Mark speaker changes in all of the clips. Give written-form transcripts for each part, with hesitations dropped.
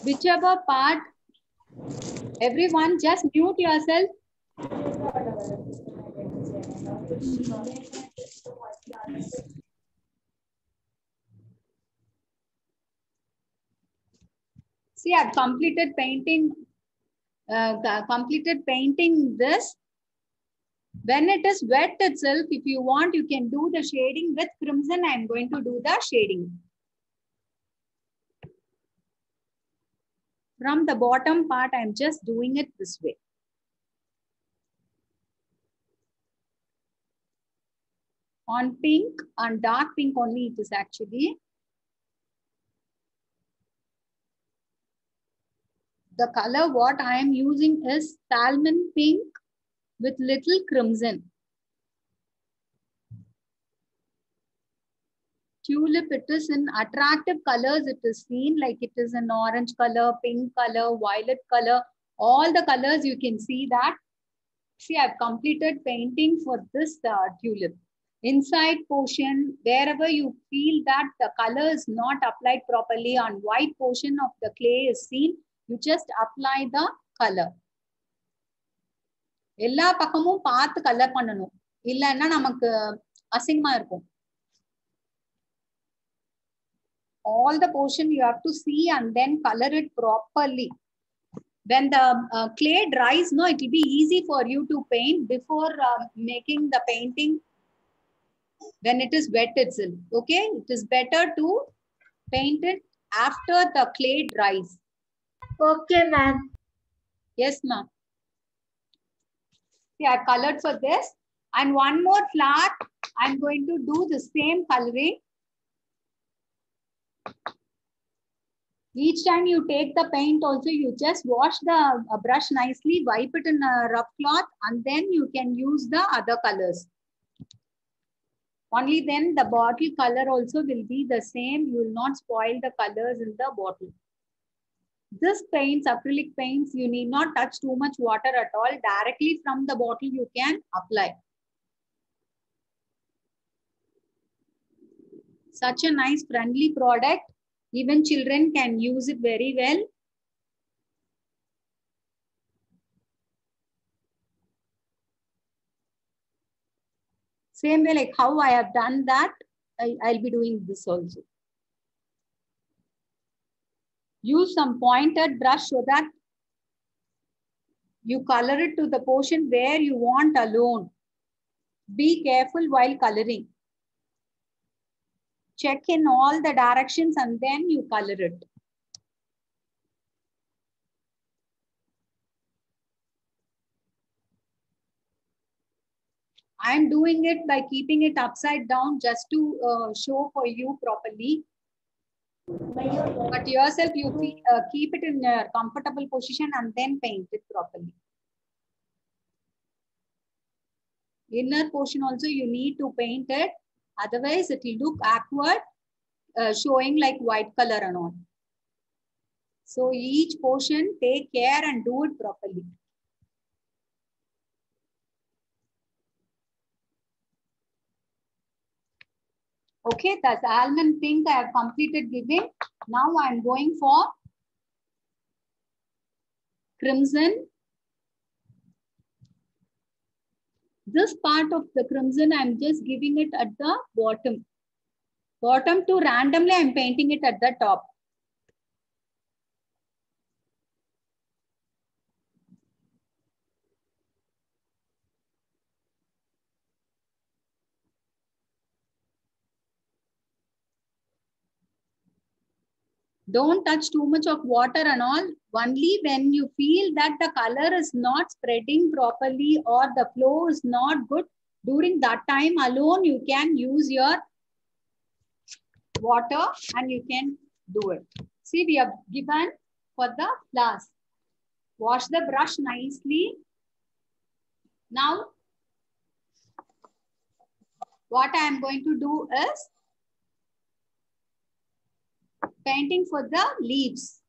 Speaker 1: whichever part, everyone just mute yourself. See, I've completed painting this. When it is wet itself, if you want, you can do the shading with crimson. I'm going to do the shading. From the bottom part, I'm just doing it this way. On pink, on dark pink only it is actually. The color what I am using is salmon pink with little crimson. Tulip, it is in attractive colors. It is seen like it is an orange color, pink color, violet color. All the colors you can see that. See, I've completed painting for this tulip. Inside portion, wherever you feel that the color is not applied properly, on white portion of the clay is seen, you just apply the color. எல்லா பக்கமும் பார்த்து colour பண்ணணும், இல்லைன்னா நமக்கு அசிங்கமா இருக்கும். All the portion you have to see and then color it properly. When the clay dries, no, it will be easy for you to paint before making the painting. When it is wet itself, okay, it is better to paint it after the clay dries.
Speaker 2: Okay, ma'am.
Speaker 1: Yes, ma'am. See, I colored for this, and one more flower. I'm going to do the same coloring. Each time you take the paint also, you just wash the brush nicely, wipe it in a rough cloth, and then you can use the other colors. Only then the bottle color also will be the same. You will not spoil the colors in the bottle. This paints, acrylic paints, you need not touch too much water at all. Directly from the bottle you can apply. Such a nice friendly product. Even children can use it very well. Same way like how I have done that, I'll be doing this also. Use some pointed brush so that you color it to the portion where you want alone. Be careful while coloring. Check in all the directions and then you color it. I am doing it by keeping it upside down just to show for you properly. But yourself, you keep it in a comfortable position and then paint it properly. Inner portion also you need to paint it. Otherwise, it will look awkward, showing like white color and all. So each portion, take care and do it properly. Okay, that's almond pink I have completed giving. Now I am going for crimson. This part of the crimson, I am just giving it at the bottom. Bottom to randomly, I am painting it at the top. Don't touch too much of water and all. Only when you feel that the color is not spreading properly or the flow is not good, during that time alone you can use your water and you can do it. See, we have given for the flowers. Wash the brush nicely. Now, what I am going to do is painting for the leaves.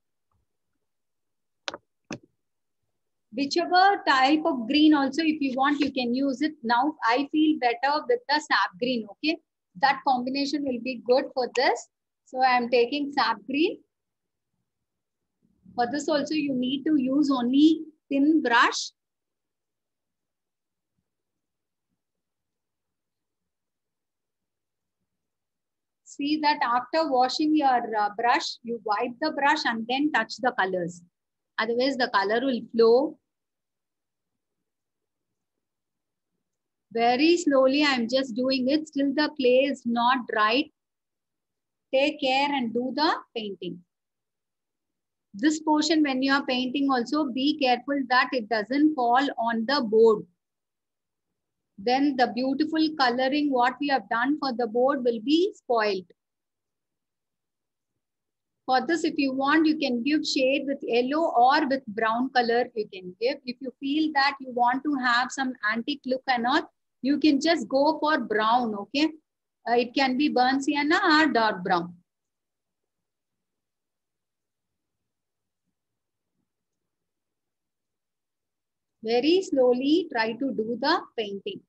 Speaker 1: Whichever type of green also, if you want, you can use it. Now, I feel better with the sap green, okay? That combination will be good for this. So, I am taking sap green. For this also you need to use only thin brush. See that after washing your brush, you wipe the brush and then touch the colors. Otherwise the color will flow. Very slowly I am just doing it till the clay is not dried. Take care and do the painting. This portion when you are painting also be careful that it doesn't fall on the board. Then the beautiful coloring what we have done for the board will be spoiled. For this, if you want, you can give shade with yellow or with brown color you can give. If you feel that you want to have some antique look and all, you can just go for brown, okay? It can be burnt sienna or dark brown. Very slowly try to do the painting.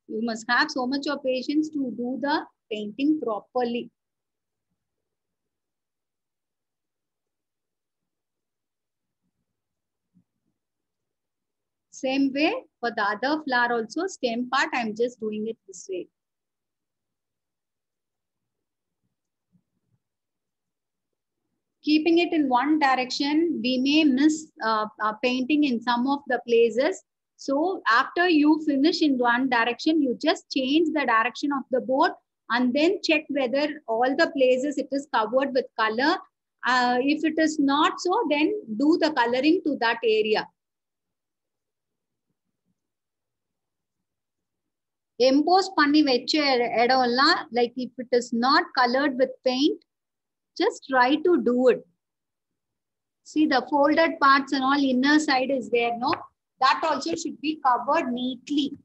Speaker 1: You must have so much of patience to do the painting properly. Same way for the other flower also, stem part, I am just doing it this way. Keeping it in one direction, we may miss painting in some of the places. So after you finish in one direction, you just change the direction of the board and then check whether all the places it is covered with color. If it is not so, then do the coloring to that area. Emboss panni vecha edamla, like if it is not colored with paint, just try to do it. See the folded parts and all inner side is there, no? That also should be covered neatly.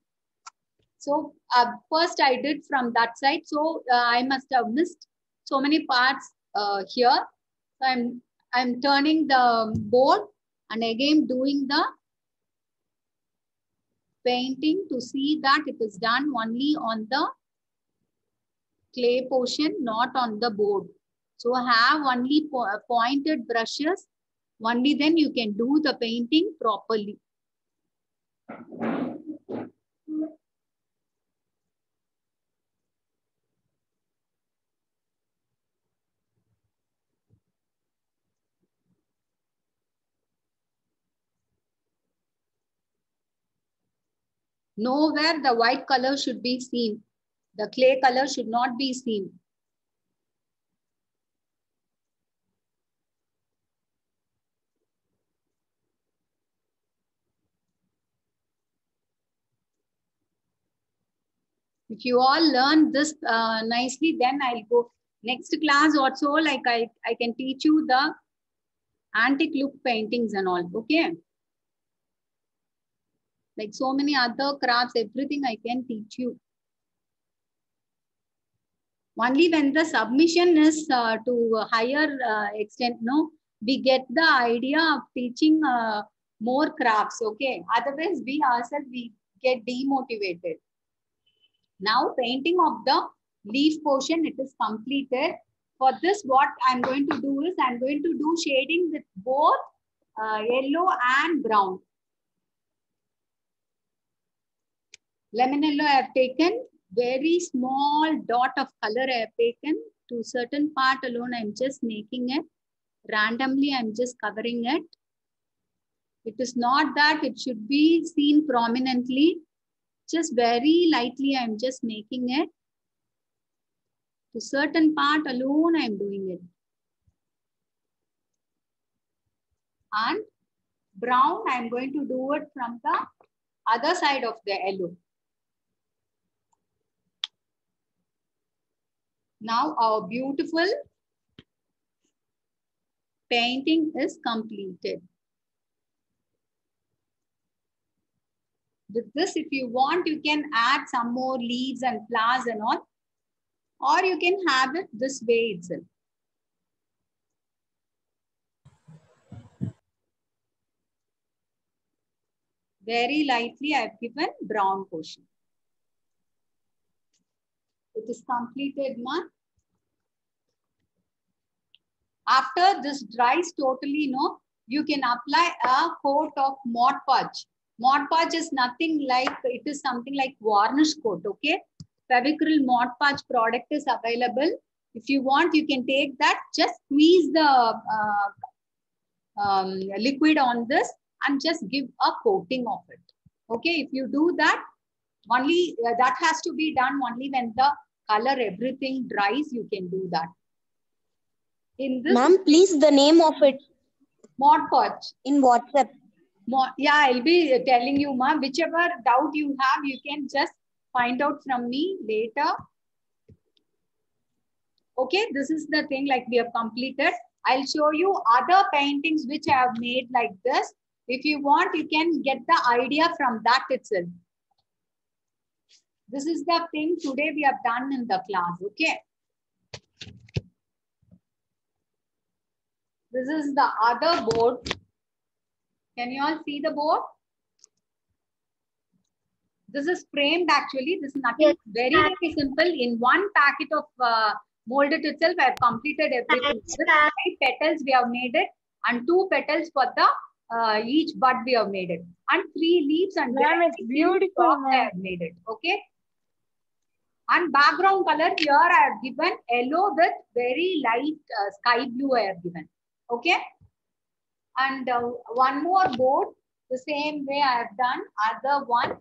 Speaker 1: So first I did from that side. So I must have missed so many parts here. So I'm turning the board and again doing the painting to see that it is done only on the clay portion, not on the board. So have only pointed brushes. Only then you can do the painting properly. Nowhere the white color should be seen. The clay color should not be seen. If you all learn this nicely, then I'll go next class also. Like I can teach you the antique look paintings and all. Okay. Like so many other crafts, everything I can teach you. Only when the submission is to a higher extent, no, we get the idea of teaching more crafts. Okay. Otherwise, we ourselves, we get demotivated. Now painting of the leaf portion, it is completed. For this, what I'm going to do is I'm going to do shading with both yellow and brown. Lemon yellow I have taken, very small dot of color I have taken. To certain part alone, I'm just making it. Randomly, I'm just covering it. It is not that it should be seen prominently. Just very lightly, I'm just making it. To certain part alone, I'm doing it. And brown, I'm going to do it from the other side of the yellow. Now our beautiful painting is completed. With this, if you want, you can add some more leaves and flowers and all. Or you can have it this way itself. Very lightly, I've given brown portion. It is completed, ma. After this dries totally, no, you can apply a coat of Mod Podge. Mod Podge is nothing like, it is something like varnish coat, okay? Fevicryl Mod Podge product is available. If you want, you can take that, just squeeze the liquid on this and just give a coating of it. Okay, if you do that, only that has to be done only when the color everything dries, you can do that. In this,
Speaker 3: ma'am, please the name of it.
Speaker 1: Mod Podge.
Speaker 3: In WhatsApp.
Speaker 1: Yeah, I'll be telling you, ma. Whichever doubt you have, you can just find out from me later. Okay, this is the thing like we have completed. I'll show you other paintings which I have made like this. If you want, you can get the idea from that itself. This is the thing today we have done in the class, okay? This is the other board. Can you all see the board? This is framed actually. This is nothing, very, very simple. In one packet of molded itself, I have completed everything. With 5 petals we have made it, and 2 petals for the each bud we have made it, and 3 leaves and
Speaker 3: Ma'am, it's beautiful.
Speaker 1: I have made it. Okay. And background color here I have given yellow with very light sky blue I have given. Okay. And one more board, the same way I have done other one.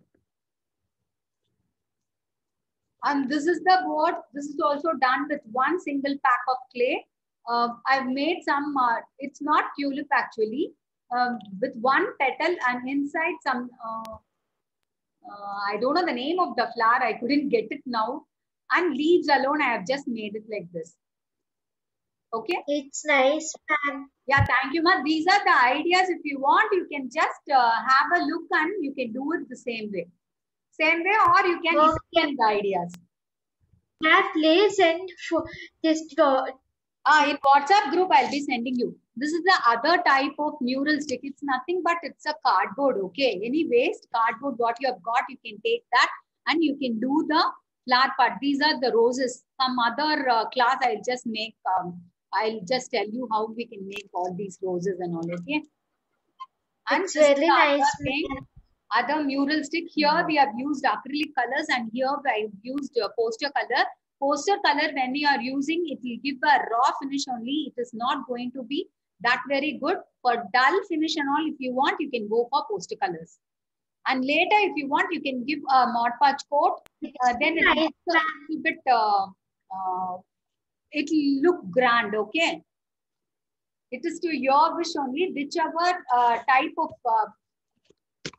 Speaker 1: And this is the board. This is also done with one single pack of clay. I've made some, it's not tulip actually, with one petal and inside some, I don't know the name of the flower. I couldn't get it now. And leaves alone, I have just made it like this. Okay.
Speaker 2: It's nice, ma'am.
Speaker 1: Yeah, thank you, ma. These are the ideas. If you want, you can just have a look and you can do it the same way. Same way, or you can implement the ideas.
Speaker 2: Ma'am, please send for this.
Speaker 1: In WhatsApp group, I'll be sending you. This is the other type of mural stick. It's nothing but it's a cardboard, okay? Any waste cardboard, what you have got, you can take that and you can do the flower part. These are the roses. Some other class I'll just make, I'll just tell you how we can make all these roses and all, okay? And
Speaker 2: it's very nice.
Speaker 1: Other mural stick. Here we have used acrylic colors and here I have used poster color. Poster color, when you are using, it will give a raw finish only. It is not going to be that very good. For dull finish and all, if you want, you can go for poster colors. And later, if you want, you can give a Mod Podge coat. Then it will look a little bit, it will look grand, okay? It is to your wish only. Whichever type of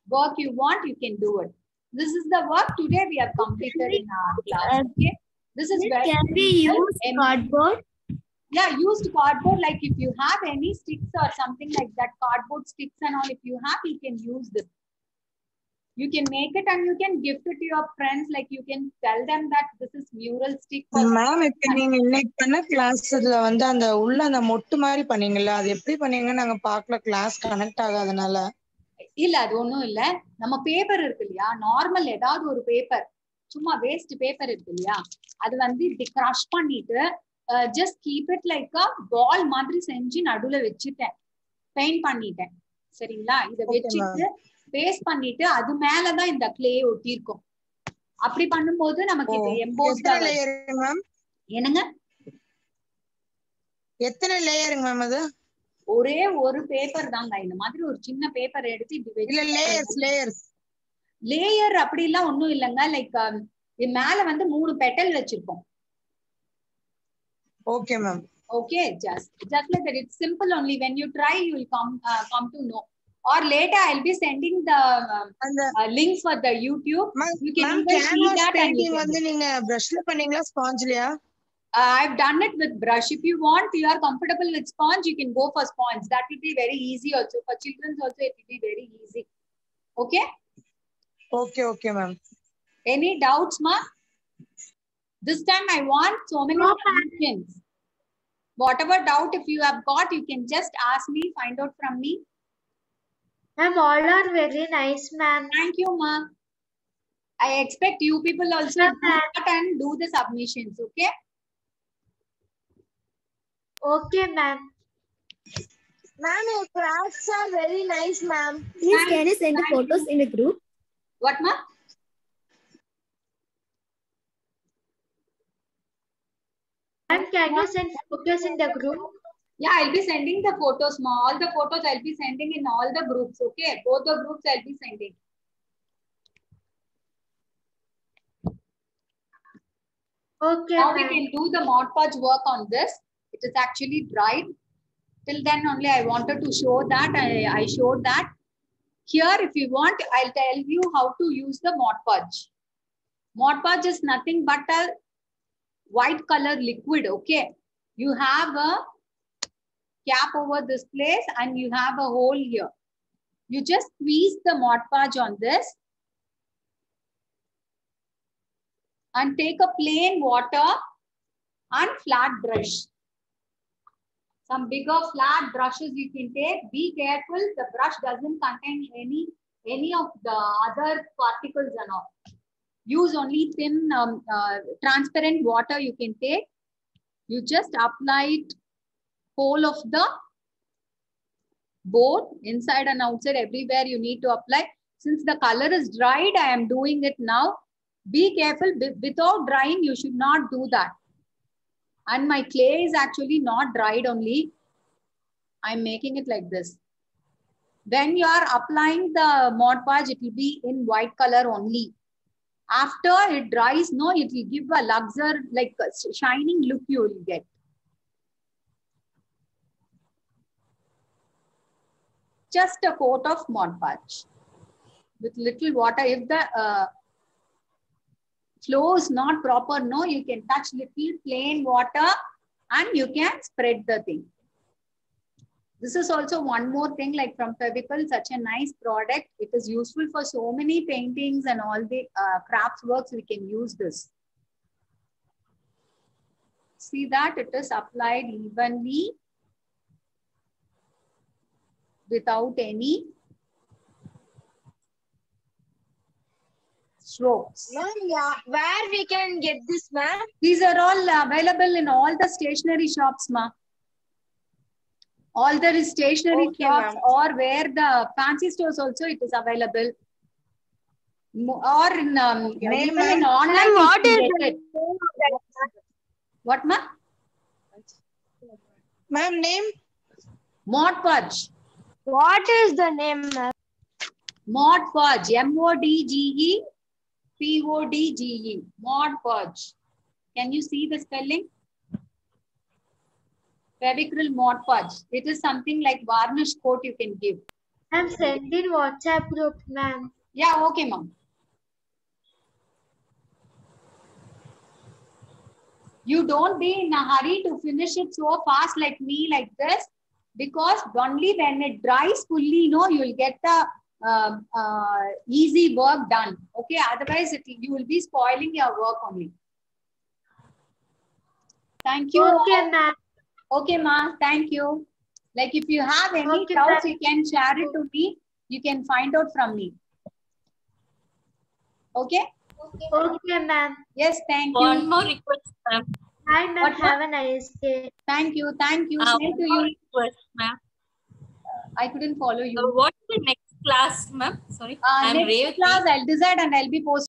Speaker 1: work you want, you can do it. This is the work today we have completed in our class, okay? This is very
Speaker 3: Can we use cardboard?
Speaker 1: Yeah, used cardboard. Like if you have any sticks or something like that, cardboard sticks and all, if you have, you can use this. You can make it and you can gift it to your friends. Like you can tell them that this is mural stick.
Speaker 4: Ma'am, இப்ப நீங்க இன்னைக்கு பண்ண கிளாஸ்ல வந்து அந்த உள்ள அந்த மொட்டு மாதிரி பண்ணீங்கல்ல, அது எப்படி பண்ணீங்கன்னு நாங்க பார்க்கல, கிளாஸ் கனெக்ட் ஆகாதனால.
Speaker 1: இல்ல அது ஒண்ணும் இல்ல. நம்ம பேப்பர் இருக்கு இல்லையா, நார்மல் ஏதாவது ஒரு பேப்பர், சும்மா வேஸ்ட் பேப்பர் இருக்கு இல்லையா, அது வந்து இப்படி கிரஷ் பண்ணிட்டு just keep it like a ball மாதிரி செஞ்சு நடுவுல வச்சுட்டேன், பெயிண்ட் பண்ணிட்டேன். சரிங்களா? இதை வச்சுட்டு பேஸ்ட் பண்ணிட்டு அது மேலதான் இந்த கிளே ஒட்டி இருக்கும். அப்படி பண்ணும்போது நமக்கு இது எம்போஸ். என்னங்க?
Speaker 4: எத்தனை லேயருங்க மேம் அது?
Speaker 1: ஒரே ஒரு பேப்பர் தாங்க. இந்த மாதிரி ஒரு சின்ன பேப்பர் எடுத்து இப்படி லேயர் அப்படி எல்லாம் ஒண்ணும் இல்லைங்க. லைக் மேல வந்து 3 பெட்டல் வச்சிருக்கோம்.
Speaker 4: Okay, ma'am.
Speaker 1: Okay, just like that. It's simple only. When you try, you will come to know. Or later, I'll be sending the links for the YouTube. You can see that.
Speaker 4: Painting வந்து நீங்க brushல பண்ணீங்களா, spongeலயா?
Speaker 1: I've done it with brush. If you want, you are comfortable with sponge, you can go for sponge. That will be very easy also. For children also, it will be very easy. Okay?
Speaker 4: Okay, ma'am.
Speaker 1: Any doubts, ma? This time I want so many questions. Whatever doubt if you have got, you can just ask me, find out from me.
Speaker 2: Ma'am, all are very nice, ma'am.
Speaker 1: Thank you, ma. I expect you people also do that and do the submissions, okay?
Speaker 2: Okay, ma'am.
Speaker 3: Ma'am, your crafts are very nice, ma'am.
Speaker 5: Please, can you send the photos in the group?
Speaker 1: What, ma?
Speaker 2: Ma'am, can you send photos in the group?
Speaker 1: Yeah, I'll be sending the photos, ma. All the photos I'll be sending in all the groups, okay? Both the groups I'll be sending.
Speaker 2: Okay,
Speaker 1: Now we
Speaker 2: ma'am.
Speaker 1: can do the Mod Podge work on this. It is actually dried. Till then only I wanted to show that. I showed that. Here, if you want, I'll tell you how to use the Mod Podge. Mod Podge is nothing but a white color liquid, okay? You have a cap over this place and you have a hole here. You just squeeze the Mod Podge on this and take a plain water and flat brush. Some bigger flat brushes you can take. Be careful, the brush doesn't contain any of the other particles and all. Use only thin transparent water you can take. You just apply it whole of the board, inside and outside, everywhere you need to apply. Since the color is dried, I am doing it now. Be careful, without drying, you should not do that. And my clay is actually not dried only. I'm making it like this. When you are applying the Mod Podge, it will be in white color only. After it dries, no, it will give a luxury, like a shining look you will get. Just a coat of Mod Podge with little water. If the flow is not proper, no, you can touch little plain water and you can spread the thing. This is also one more thing, like from Fevicol, such a nice product. It is useful for so many paintings and all the crafts works. We can use this. See that it is applied evenly without any strokes.
Speaker 3: Ma'am, yeah, where we can get this, ma'am?
Speaker 1: These are all available in all the stationery shops, ma. All the stationery shops, or where the fancy stores also it is available. Or in even in online.
Speaker 3: What is
Speaker 1: it. What, ma?
Speaker 4: Ma'am, name?
Speaker 1: Mod Podge.
Speaker 3: What is the name, ma'am?
Speaker 1: Mod Podge. M-O-D-G-E P-O-D-G-E. Mod Podge. Can you see the spelling? Fevicryl Mod Podge. It is something like varnish coat you can give.
Speaker 2: I'm sending WhatsApp group, ma'am.
Speaker 1: Yeah, okay, ma'am. You don't be in a hurry to finish it so fast like me, like this, because only when it dries fully, you know, you will get the easy work done. Okay, otherwise you will be spoiling your work only. Thank you.
Speaker 2: Okay, ma'am.
Speaker 1: Okay, ma. Thank you. Like if you have any doubts, you can share it to me. You can find out from me. Okay?
Speaker 2: Okay, ma'am.
Speaker 1: Yes, thank you.
Speaker 6: One more request, ma'am.
Speaker 2: Hi, ma'am.
Speaker 1: What,
Speaker 2: Have a nice day.
Speaker 1: Thank you. Thank you.
Speaker 6: One
Speaker 1: Same to
Speaker 6: more
Speaker 1: you.
Speaker 6: request, ma'am.
Speaker 1: I couldn't follow you.
Speaker 6: What's the next class, ma'am? Sorry. I'm
Speaker 1: Next
Speaker 6: Revati.
Speaker 1: class, I'll decide and I'll be posting.